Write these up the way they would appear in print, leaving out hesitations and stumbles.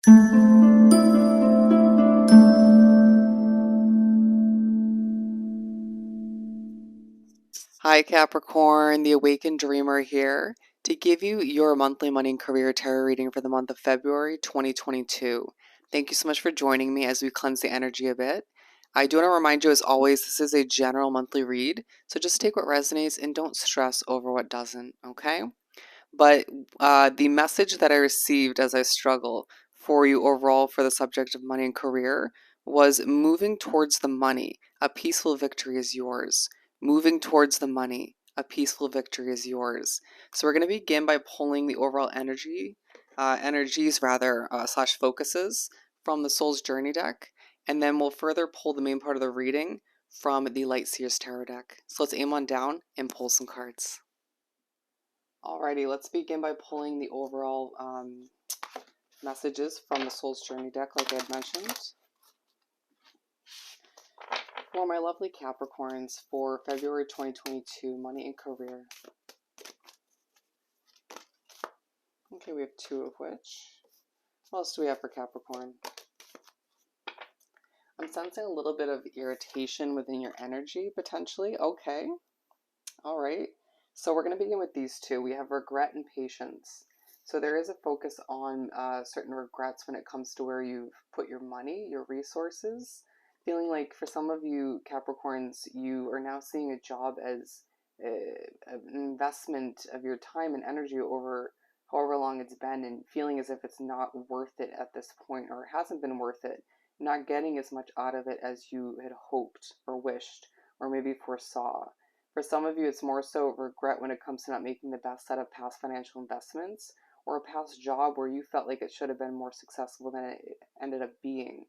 Hi, Capricorn, the Awakened Dreamer here to give you your monthly money and career tarot reading for the month of February 2022. Thank you so much for joining me as we cleanse the energy a bit. I do want to remind you, as always, this is a general monthly read, so just take what resonates and don't stress over what doesn't, okay? But the message that I received as I struggle for you overall for the subject of money and career was moving towards the money. A peaceful victory is yours. Moving towards the money. A peaceful victory is yours. So we're going to begin by pulling the overall energies rather, slash focuses from the Soul's Journey deck. And then we'll further pull the main part of the reading from the Light Seers Tarot deck. So let's aim on down and pull some cards. Alrighty, let's begin by pulling the overall messages from the Soul's Journey deck, like I had mentioned. For my lovely Capricorns for February 2022, money and career. Okay, we have two of which. What else do we have for Capricorn? I'm sensing a little bit of irritation within your energy, potentially. Okay. Alright. So we're going to begin with these two. We have regret and patience. So there is a focus on certain regrets when it comes to where you've put your money, your resources. Feeling like for some of you Capricorns, you are now seeing a job as an investment of your time and energy over however long it's been, and feeling as if it's not worth it at this point, or hasn't been worth it, not getting as much out of it as you had hoped or wished or maybe foresaw. For some of you, it's more so regret when it comes to not making the best out of past financial investments, or a past job where you felt like it should have been more successful than it ended up being.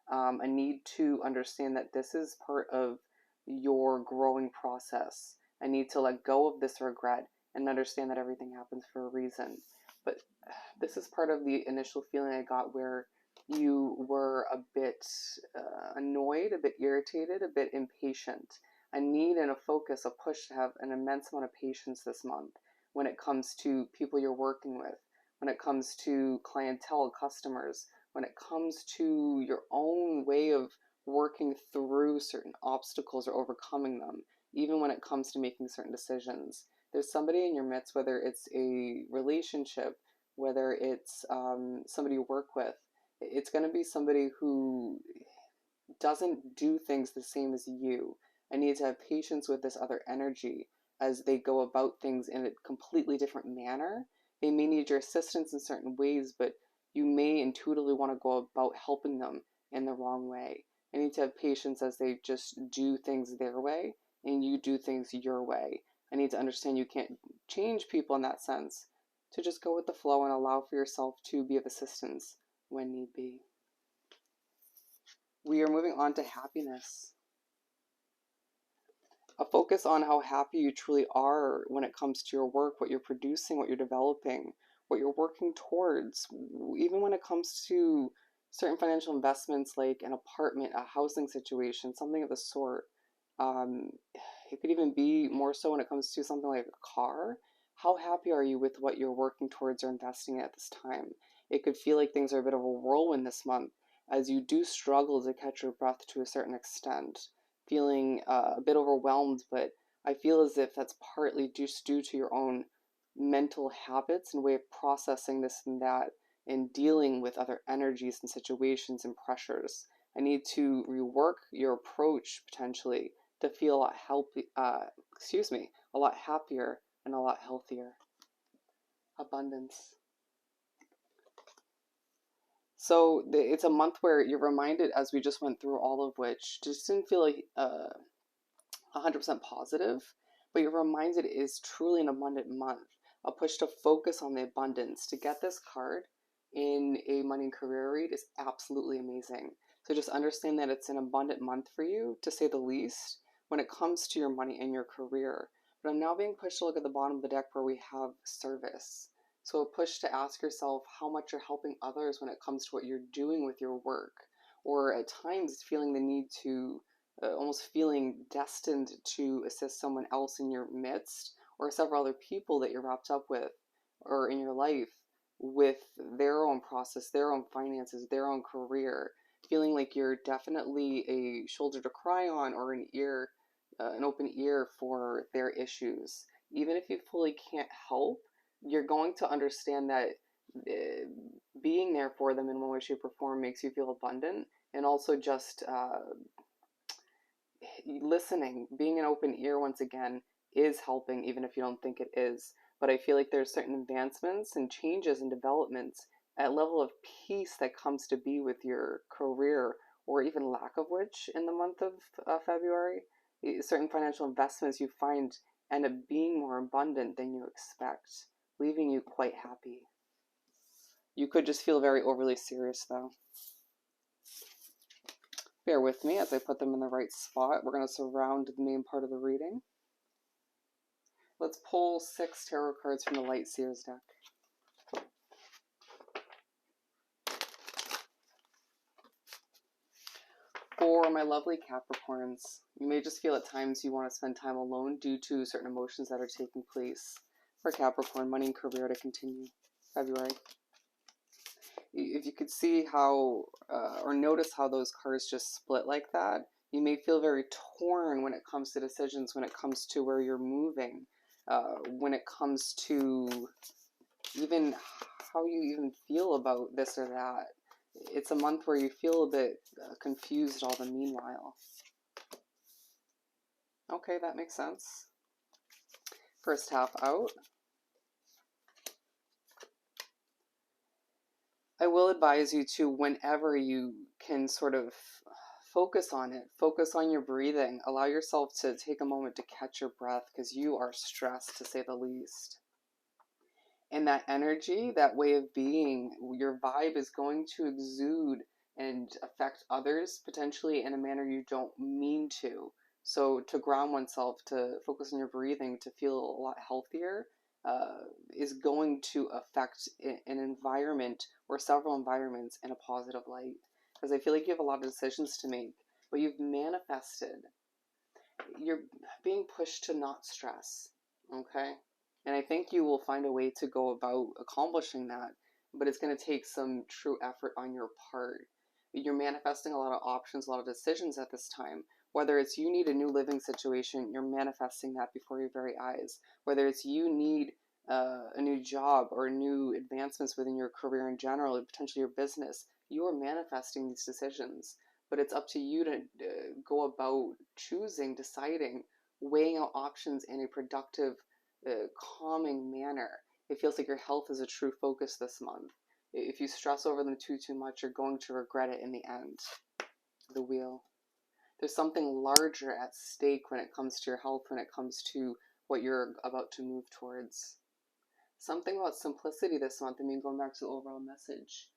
A need to understand that this is part of your growing process. I need to let go of this regret and understand that everything happens for a reason. But this is part of the initial feeling I got where you were a bit annoyed, a bit irritated, a bit impatient. A need and a focus, a push to have an immense amount of patience this month when it comes to people you're working with, when it comes to clientele, customers, when it comes to your own way of working through certain obstacles or overcoming them, even when it comes to making certain decisions. There's somebody in your midst, whether it's a relationship, whether it's somebody you work with, it's going to be somebody who doesn't do things the same as you. I need to have patience with this other energy as they go about things in a completely different manner. They may need your assistance in certain ways, but you may intuitively want to go about helping them in the wrong way. I need to have patience as they just do things their way and you do things your way. I need to understand you can't change people in that sense, to just go with the flow and allow for yourself to be of assistance when need be. We are moving on to happiness. A focus on how happy you truly are when it comes to your work, what you're producing, what you're developing, what you're working towards, even when it comes to certain financial investments like an apartment, a housing situation, something of the sort. It could even be more so when it comes to something like a car. How happy are you with what you're working towards or investing in at this time? It could feel like things are a bit of a whirlwind this month as you do struggle to catch your breath to a certain extent, feeling a bit overwhelmed, but I feel as if that's partly just due to your own mental habits and way of processing this and that and dealing with other energies and situations and pressures. I need to rework your approach potentially to feel a lot a lot happier and a lot healthier. Abundance. So it's a month where you're reminded, as we just went through all of which, just didn't feel like 100% positive, but you're reminded it is truly an abundant month. A push to focus on the abundance. To get this card in a money and career read is absolutely amazing. So just understand that it's an abundant month for you, to say the least, when it comes to your money and your career. But I'm now being pushed to look at the bottom of the deck where we have service. So a push to ask yourself how much you're helping others when it comes to what you're doing with your work, or at times feeling the need to almost feeling destined to assist someone else in your midst, or several other people that you're wrapped up with or in your life. with their own process, their own finances, their own career, feeling like you're definitely a shoulder to cry on or an open ear for their issues. Even if you fully can't help, you're going to understand that being there for them in one way, shape, or form makes you feel abundant, and also just listening, being an open ear once again is helping, even if you don't think it is. But I feel like there's certain advancements and changes and developments at level of peace that comes to be with your career, or even lack of which in the month of February. Certain financial investments you find end up being more abundant than you expect, leaving you quite happy. You could just feel very overly serious though. Bear with me as I put them in the right spot. We're going to surround the main part of the reading. Let's pull 6 tarot cards from the Light Seers deck. For my lovely Capricorns, you may just feel at times you want to spend time alone due to certain emotions that are taking place. For Capricorn, money and career to continue. February. If you could see how, or notice how those cards just split like that, you may feel very torn when it comes to decisions, when it comes to where you're moving, when it comes to even how you even feel about this or that. It's a month where you feel a bit confused all the meanwhile. Okay, that makes sense. First half out. I will advise you to, whenever you can sort of focus on it, focus on your breathing, allow yourself to take a moment to catch your breath, because you are stressed to say the least. And that energy, that way of being, your vibe is going to exude and affect others potentially in a manner you don't mean to. So to ground oneself, to focus on your breathing, to feel a lot healthier, is going to affect an environment or several environments in a positive light. Because I feel like you have a lot of decisions to make, but you've manifested. You're being pushed to not stress, okay? And I think you will find a way to go about accomplishing that, but it's going to take some true effort on your part. You're manifesting a lot of options, a lot of decisions at this time. Whether it's you need a new living situation, you're manifesting that before your very eyes. Whether it's you need a new job or new advancements within your career in general, or potentially your business, you are manifesting these decisions. But it's up to you to go about choosing, deciding, weighing out options in a productive, calming manner. It feels like your health is a true focus this month. If you stress over them too much, you're going to regret it in the end. The wheel. There's something larger at stake when it comes to your health, when it comes to what you're about to move towards. Something about simplicity this month. I mean, going back to the overall message.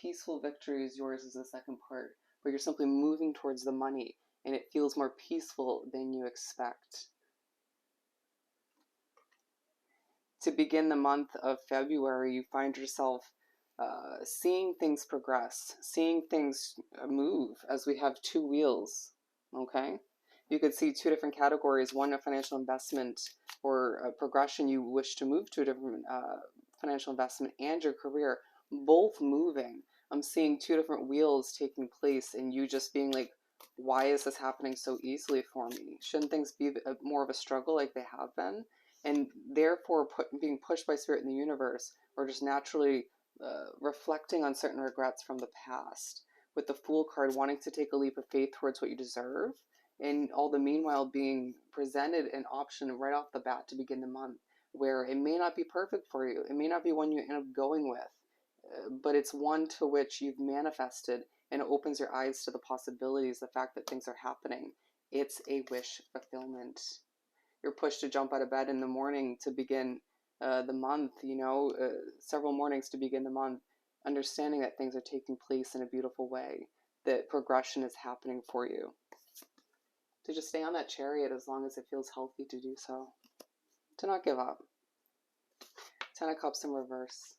Peaceful victory is yours is the second part, where you're simply moving towards the money, and it feels more peaceful than you expect. To begin the month of February, you find yourself seeing things progress, seeing things move, as we have 2 wheels, okay? You could see 2 different categories, one a financial investment or a progression you wish to move to a different financial investment, and your career, both moving. I'm seeing 2 different wheels taking place, and you just being like, why is this happening so easily for me? Shouldn't things be more of a struggle like they have been? And therefore being pushed by spirit in the universe, or just naturally reflecting on certain regrets from the past, with the Fool card wanting to take a leap of faith towards what you deserve, and all the meanwhile being presented an option right off the bat to begin the month, where it may not be perfect for you, it may not be one you end up going with, but it's one to which you've manifested, and it opens your eyes to the possibilities, the fact that things are happening. It's a wish fulfillment. You're pushed to jump out of bed in the morning to begin the month, several mornings to begin the month, understanding that things are taking place in a beautiful way, that progression is happening for you. To just stay on that chariot as long as it feels healthy to do so. To not give up. 10 of Cups in reverse.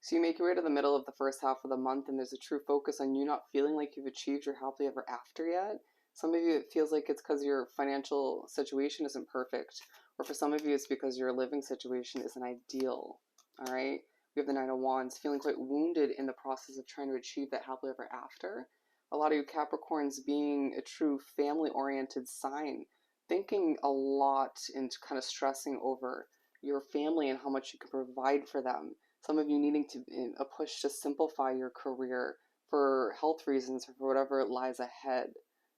So you make your way to the middle of the first half of the month, and there's a true focus on you not feeling like you've achieved your happily ever after yet. Some of you, it feels like it's because your financial situation isn't perfect, Or for some of you, it's because your living situation isn't ideal. All right. We have the Nine of Wands, feeling quite wounded in the process of trying to achieve that happily ever after. A lot of you Capricorns being a true family-oriented sign, thinking a lot and kind of stressing over your family and how much you can provide for them. Some of you needing to a push to simplify your career for health reasons or for whatever lies ahead.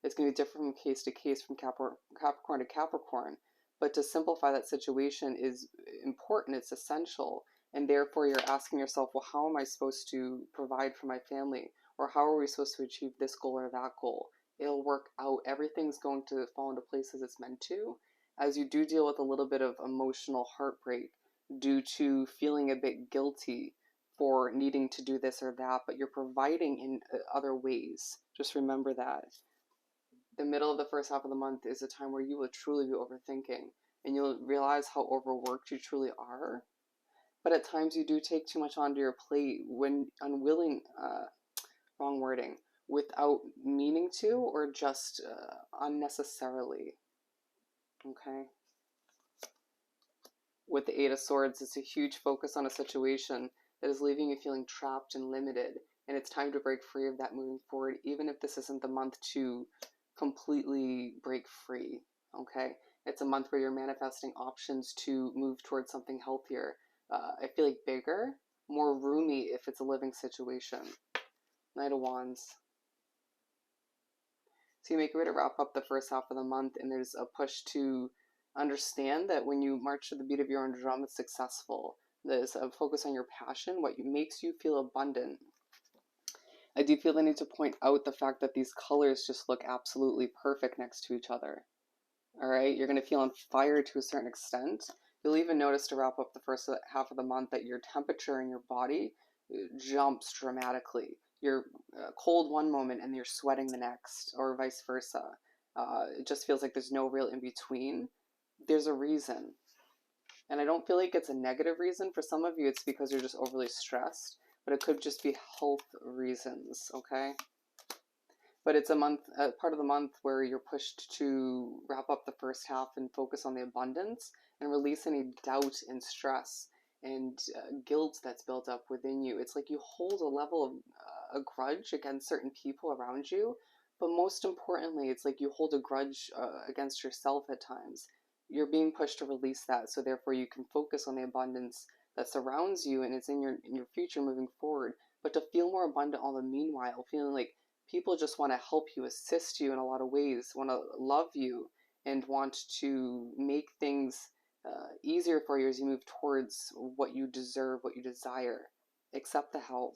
It's going to be different from case to case, from Capricorn to Capricorn. But to simplify that situation is important, it's essential. And therefore, you're asking yourself, well, how am I supposed to provide for my family? Or how are we supposed to achieve this goal or that goal? It'll work out. Everything's going to fall into place as it's meant to, as you do deal with a little bit of emotional heartbreak due to feeling a bit guilty for needing to do this or that, but you're providing in other ways. Just remember that. The middle of the first half of the month is a time where you will truly be overthinking, and you'll realize how overworked you truly are. But at times you do take too much onto your plate when unwilling, wrong wording, without meaning to, or just unnecessarily. Okay? With the Eight of Swords, it's a huge focus on a situation that is leaving you feeling trapped and limited, and it's time to break free of that moving forward, even if this isn't the month to completely break free. Okay? It's a month where you're manifesting options to move towards something healthier. I feel like bigger, more roomy if it's a living situation. Knight of Wands. So you make your way to wrap up the first half of the month, and there's a push to understand that when you march to the beat of your own drum, it's successful. There's a focus on your passion, what makes you feel abundant. I do feel the need to point out the fact that these colors just look absolutely perfect next to each other. All right, you're going to feel on fire to a certain extent. You'll even notice to wrap up the first half of the month that your temperature in your body jumps dramatically. You're cold one moment and you're sweating the next, or vice versa. It just feels like there's no real in between. There's a reason. And I don't feel like it's a negative reason. For some of you, it's because you're just overly stressed, but it could just be health reasons, okay? But it's a month, part of the month where you're pushed to wrap up the first half and focus on the abundance and release any doubt and stress and guilt that's built up within you. It's like you hold a level of a grudge against certain people around you, but most importantly, it's like you hold a grudge against yourself at times. You're being pushed to release that, so therefore you can focus on the abundance that surrounds you and it's in your future moving forward. But to feel more abundant all the meanwhile, feeling like people just want to help you, assist you in a lot of ways, want to love you, and want to make things easier for you as you move towards what you deserve, what you desire. Accept the help.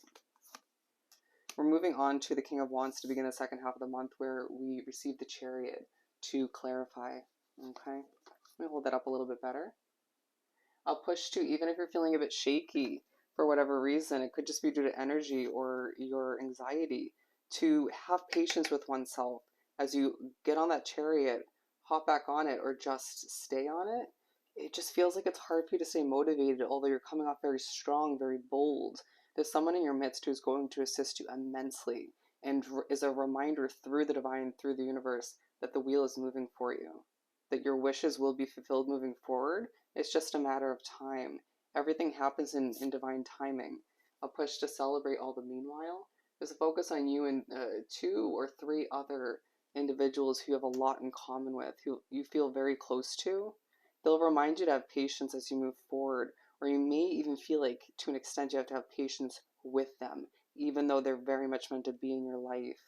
We're moving on to the King of Wands to begin the second half of the month, where we receive the Chariot to clarify. Okay? Let me hold that up a little bit better. I'll push to, even if you're feeling a bit shaky for whatever reason, it could just be due to energy or your anxiety, to have patience with oneself as you get on that chariot, hop back on it, or just stay on it. It just feels like it's hard for you to stay motivated, although you're coming off very strong, very bold. There's someone in your midst who's going to assist you immensely and is a reminder through the divine, through the universe, that the wheel is moving for you, that your wishes will be fulfilled moving forward. It's just a matter of time. Everything happens in divine timing. A push to celebrate all the meanwhile. There's a focus on you and 2 or 3 other individuals who you have a lot in common with, who you feel very close to. They'll remind you to have patience as you move forward, or you may even feel like, to an extent, you have to have patience with them, even though they're very much meant to be in your life.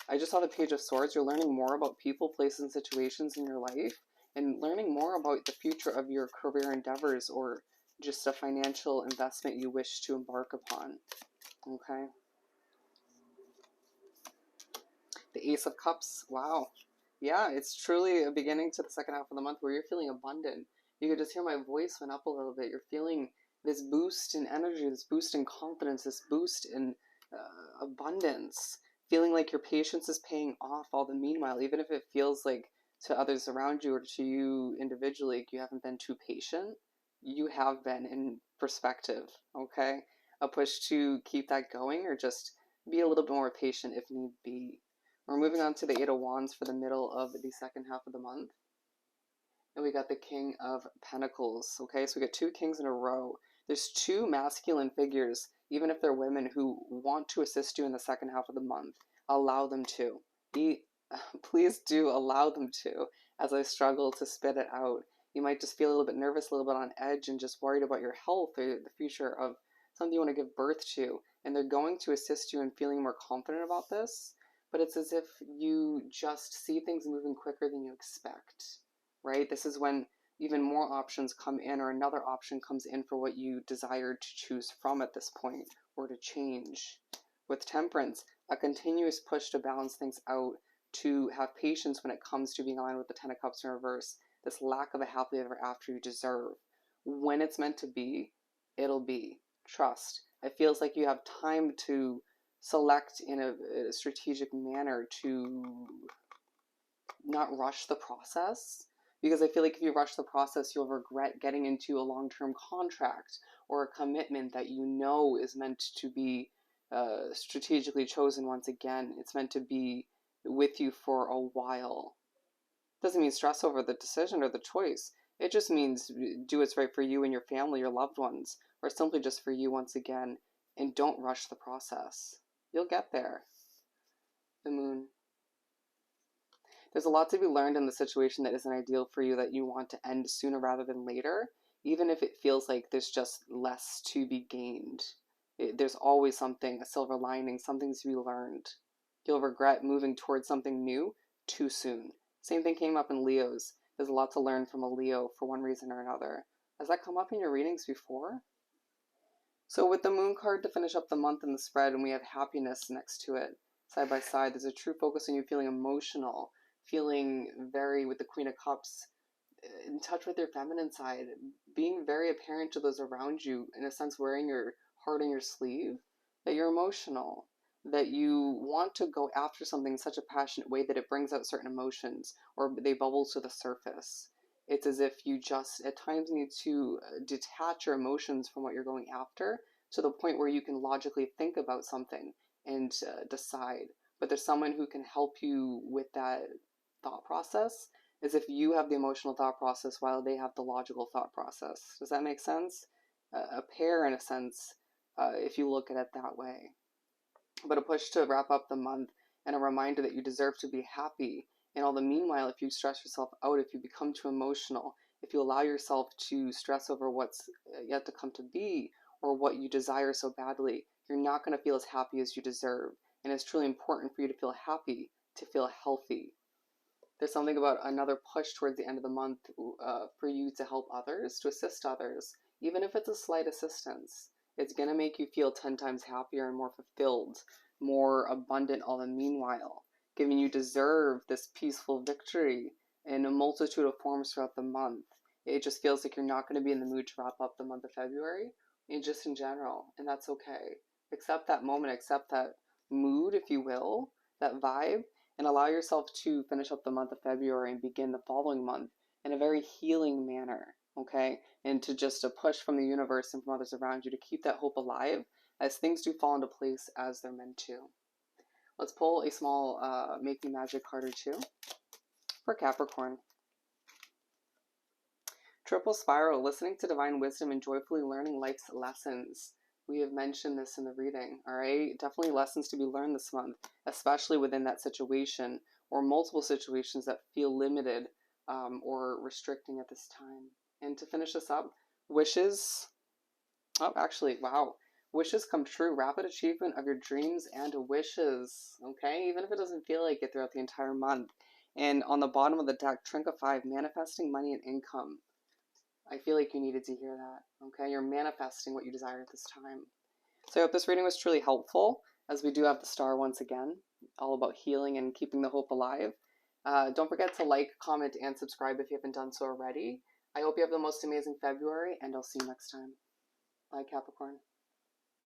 I just saw the Page of Swords. You're learning more about people, places, and situations in your life, and learning more about the future of your career endeavors, or just a financial investment you wish to embark upon. Okay? The Ace of Cups. Wow. Yeah, it's truly a beginning to the second half of the month where you're feeling abundant. You could just hear my voice went up a little bit. You're feeling this boost in energy, this boost in confidence, this boost in abundance. Feeling like your patience is paying off all the meanwhile, even if it feels like to others around you or to you individually, like you haven't been too patient. You have been in perspective, okay? A push to keep that going, or just be a little bit more patient if need be. We're moving on to the Eight of Wands for the middle of the second half of the month. And we got the King of Pentacles. Okay, so we got two kings in a row. There's two masculine figures, even if they're women, who want to assist you in the second half of the month. Allow them to. Please do allow them to, as I struggle to spit it out. You might just feel a little bit nervous, a little bit on edge, and just worried about your health or the future of something you want to give birth to. And they're going to assist you in feeling more confident about this, but it's as if you just see things moving quicker than you expect, right? This is when even more options come in, or another option comes in for what you desired to choose from at this point, or to change. With Temperance, a continuous push to balance things out, to have patience when it comes to being aligned with the Ten of Cups in reverse, this lack of a happily ever after you deserve. When it's meant to be, it'll be. Trust. It feels like you have time to select in a strategic manner, to not rush the process, because I feel like if you rush the process, you'll regret getting into a long-term contract or a commitment that you know is meant to be strategically chosen. Once again, it's meant to be with you for a while. Doesn't mean stress over the decision or the choice. It just means do what's right for you and your family, your loved ones, or simply just for you once again, and don't rush the process. You'll get there. The Moon. There's a lot to be learned in the situation that isn't ideal for you, that you want to end sooner rather than later, even if it feels like there's just less to be gained. There's always something, a silver lining, something to be learned. You'll regret moving towards something new too soon. Same thing came up in Leo's. There's a lot to learn from a Leo for one reason or another. Has that come up in your readings before? So with the Moon card to finish up the month in the spread, and we have happiness next to it, side by side, there's a true focus on you feeling emotional, feeling very, with the Queen of Cups, in touch with your feminine side, being very apparent to those around you, in a sense wearing your heart on your sleeve, that you're emotional, that you want to go after something in such a passionate way that it brings out certain emotions, or they bubble to the surface. It's as if you just at times need to detach your emotions from what you're going after, to the point where you can logically think about something and decide. But there's someone who can help you with that thought process, as if you have the emotional thought process while they have the logical thought process. Does that make sense? A pair, in a sense, if you look at it that way. But a push to wrap up the month, and a reminder that you deserve to be happy. And all the meanwhile, if you stress yourself out, if you become too emotional, if you allow yourself to stress over what's yet to come to be, or what you desire so badly, you're not going to feel as happy as you deserve. And it's truly important for you to feel happy, to feel healthy. There's something about another push towards the end of the month for you to help others, to assist others, even if it's a slight assistance. It's going to make you feel 10 times happier and more fulfilled, more abundant all the meanwhile, giving you deserve this peaceful victory in a multitude of forms throughout the month. It just feels like you're not going to be in the mood to wrap up the month of February, and just in general, and that's okay. Accept that moment, accept that mood, if you will, that vibe, and allow yourself to finish up the month of February and begin the following month in a very healing manner, okay? And to just a push from the universe and from others around you to keep that hope alive as things do fall into place as they're meant to. Let's pull a small Making Magic card or two for Capricorn. Triple Spiral, listening to divine wisdom and joyfully learning life's lessons. We have mentioned this in the reading, all right? Definitely lessons to be learned this month, especially within that situation or multiple situations that feel limited or restricting at this time. And to finish this up, wishes, oh, actually, wow. Wishes come true, rapid achievement of your dreams and wishes, okay? Even if it doesn't feel like it throughout the entire month. And on the bottom of the deck, Trinket 5, manifesting money and income. I feel like you needed to hear that, okay? You're manifesting what you desire at this time. So I hope this reading was truly helpful, as we do have the star once again, all about healing and keeping the hope alive. Don't forget to like, comment, and subscribe if you haven't done so already. I hope you have the most amazing February, and I'll see you next time. Bye, Capricorn.